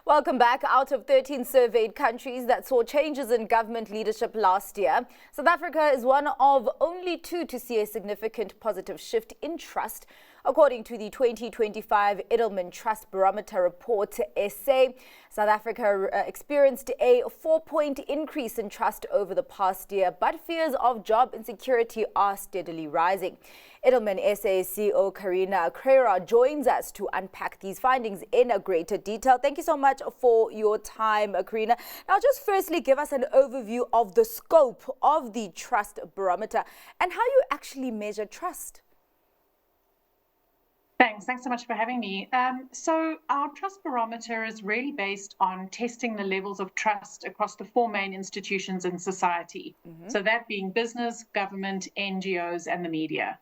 Welcome back. Out of 13 surveyed countries that saw changes in government leadership last year, South Africa is one of only two to see a significant positive shift in trust. According to the 2025 Edelman Trust Barometer report essay, South Africa experienced a 4-point increase in trust over the past year, but fears of job insecurity are steadily rising. Edelman SA CEO Karena Crerar joins us to unpack these findings in a greater detail. Thank you so much for your time, Karena. Now, just firstly, give us an overview of the scope of the Trust Barometer and how you actually measure trust. Thanks so much for having me. So our Trust Barometer is really based on testing the levels of trust across the four main institutions in society. So that being business, government, NGOs, and the media.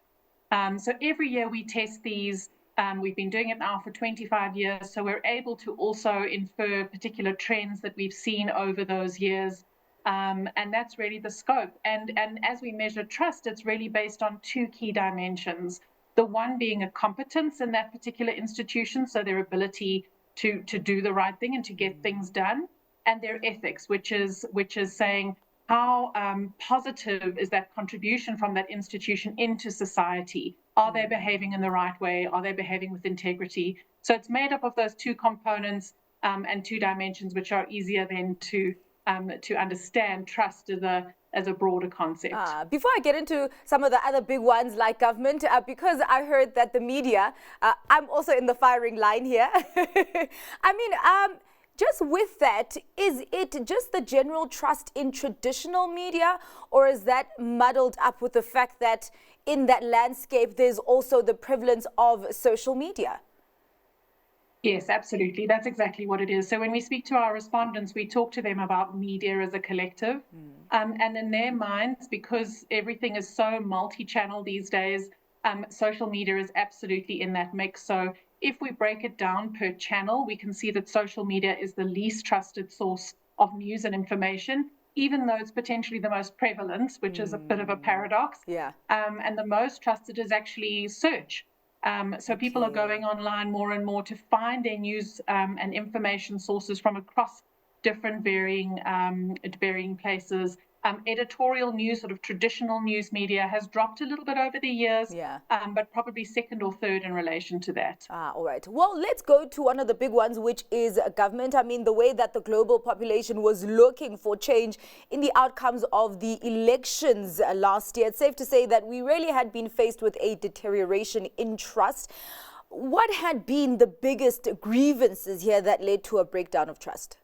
So every year we test these. We've been doing it now for 25 years, so we're able to also infer particular trends that we've seen over those years. And that's really the scope. And as we measure trust, it's really based on two key dimensions. The one being a competence in that particular institution, so their ability to do the right thing and to get things done, and their ethics, which is saying how positive is that contribution from that institution into society? Are they behaving in the right way? Are they behaving with integrity? So it's made up of those two components and two dimensions, which are easier then to understand trust as a broader concept. Before I get into some of the other big ones like government, because I heard that the media, I'm also in the firing line here. I mean, just with that, is it just the general trust in traditional media, or is that muddled up with the fact that in that landscape there's also the prevalence of social media? Yes, absolutely. That's exactly what it is. So when we speak to our respondents, we talk to them about media as a collective. And in their minds, because everything is so multi-channel these days, social media is absolutely in that mix. So if we break it down per channel, we can see that social media is the least trusted source of news and information, even though it's potentially the most prevalent, which is a bit of a paradox. Yeah. And the most trusted is actually search. So people are going online more and more to find their news and information sources from across different varying places. Editorial news, sort of traditional news media, has dropped a little bit over the years, but probably second or third in relation to that. All right. Well, let's go to one of the big ones, which is government. I mean, the way that the global population was looking for change in the outcomes of the elections last year. It's safe to say that we really had been faced with a deterioration in trust. What had been the biggest grievances here that led to a breakdown of trust?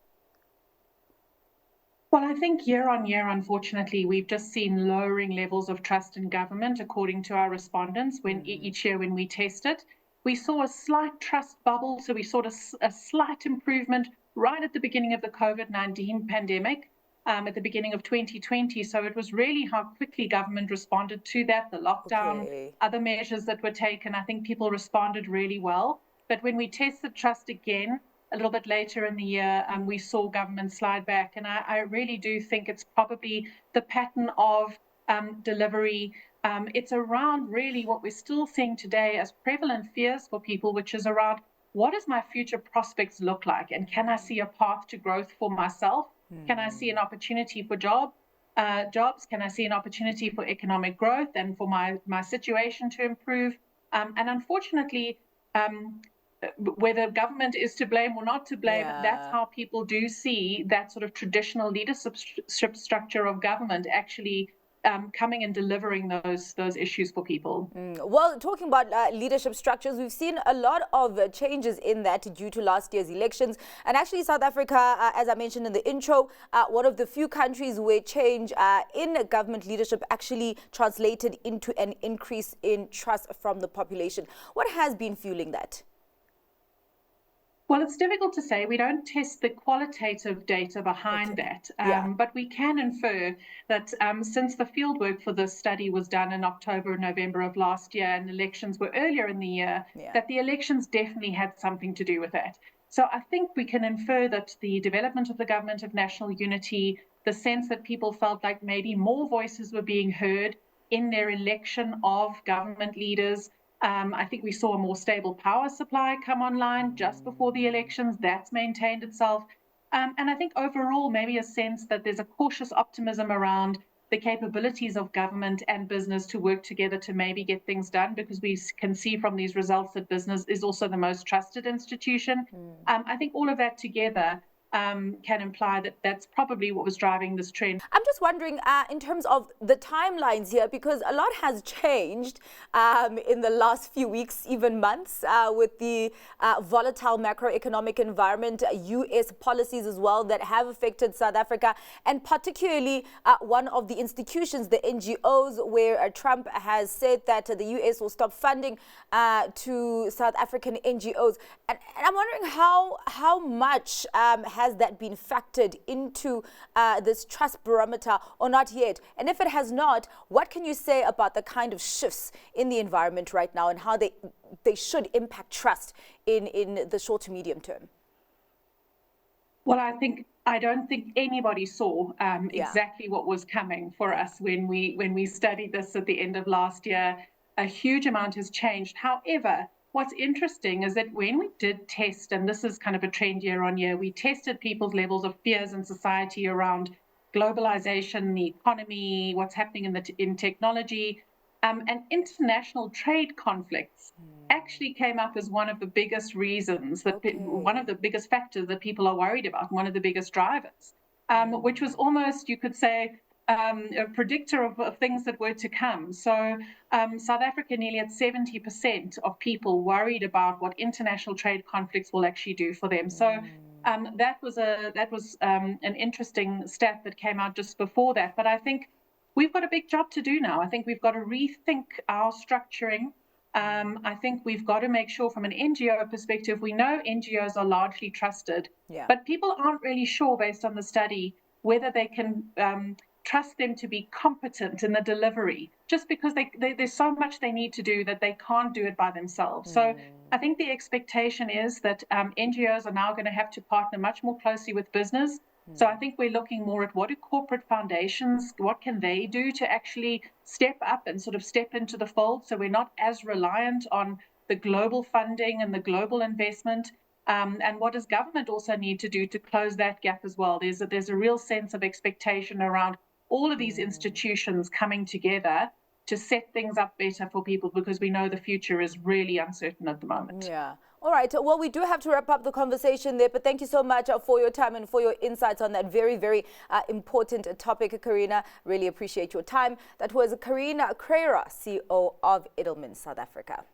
Well, I think year on year, unfortunately, we've just seen lowering levels of trust in government, according to our respondents. Each year when we tested, we saw a slight trust bubble. So we saw a slight improvement right at the beginning of the COVID-19 pandemic, at the beginning of 2020. So it was really how quickly government responded to that, the lockdown, other measures that were taken. I think people responded really well. But when we tested trust again, a little bit later in the year, we saw government slide back. And I really do think it's probably the pattern of delivery. It's around really what we're still seeing today as prevalent fears for people, which is around what does my future prospects look like? And can I see a path to growth for myself? Can I see an opportunity for jobs? Can I see an opportunity for economic growth and for my situation to improve? And unfortunately, whether government is to blame or not to blame, that's how people do see that sort of traditional leadership structure of government actually coming and delivering those issues for people. Well, talking about leadership structures, we've seen a lot of changes in that due to last year's elections. And actually, South Africa, as I mentioned in the intro, one of the few countries where change in government leadership actually translated into an increase in trust from the population. What has been fueling that? Well, it's difficult to say. We don't test the qualitative data behind that, but we can infer that since the fieldwork for this study was done in October, November of last year, and elections were earlier in the year, that the elections definitely had something to do with that. So I think we can infer that the development of the government of national unity, the sense that people felt like maybe more voices were being heard in their election of government leaders, I think we saw a more stable power supply come online just before the elections. That's maintained itself. And I think overall, maybe a sense that there's a cautious optimism around the capabilities of government and business to work together to maybe get things done, because we can see from these results that business is also the most trusted institution. I think all of that together can imply that that's probably what was driving this trend. I'm just wondering in terms of the timelines here, because a lot has changed in the last few weeks, even months, with the volatile macroeconomic environment, U.S. policies as well that have affected South Africa, and particularly one of the institutions, the NGOs, where Trump has said that the U.S. will stop funding to South African NGOs. And I'm wondering how much has that been factored into this trust barometer, or not yet? And if it has not, what can you say about the kind of shifts in the environment right now and how they should impact trust in the short to medium term? Well, I don't think anybody saw exactly what was coming for us when we studied this at the end of last year. A huge amount has changed. However, what's interesting is that when we did test, and this is kind of a trend year on year, we tested people's levels of fears in society around globalization, the economy, what's happening in technology, and international trade conflicts actually came up as one of the biggest reasons, one of the biggest factors that people are worried about, one of the biggest drivers, which was almost, you could say, a predictor of things that were to come. So South Africa, nearly at 70% of people worried about what international trade conflicts will actually do for them. So that was an interesting stat that came out just before that. But I think we've got a big job to do now. I think we've got to rethink our structuring. I think we've got to make sure from an NGO perspective, we know NGOs are largely trusted, but people aren't really sure based on the study whether they can trust them to be competent in the delivery, just because there's so much they need to do that they can't do it by themselves. So I think the expectation is that NGOs are now going to have to partner much more closely with business. So I think we're looking more at what do corporate foundations, what can they do to actually step up and sort of step into the fold, so we're not as reliant on the global funding and the global investment. And what does government also need to do to close that gap as well? There's a real sense of expectation around all of these institutions coming together to set things up better for people, because we know the future is really uncertain at the moment. Yeah. All right. Well, we do have to wrap up the conversation there, but thank you so much for your time and for your insights on that very, very important topic, Karena. Really appreciate your time. That was Karena Crerar, CEO of Edelman, South Africa.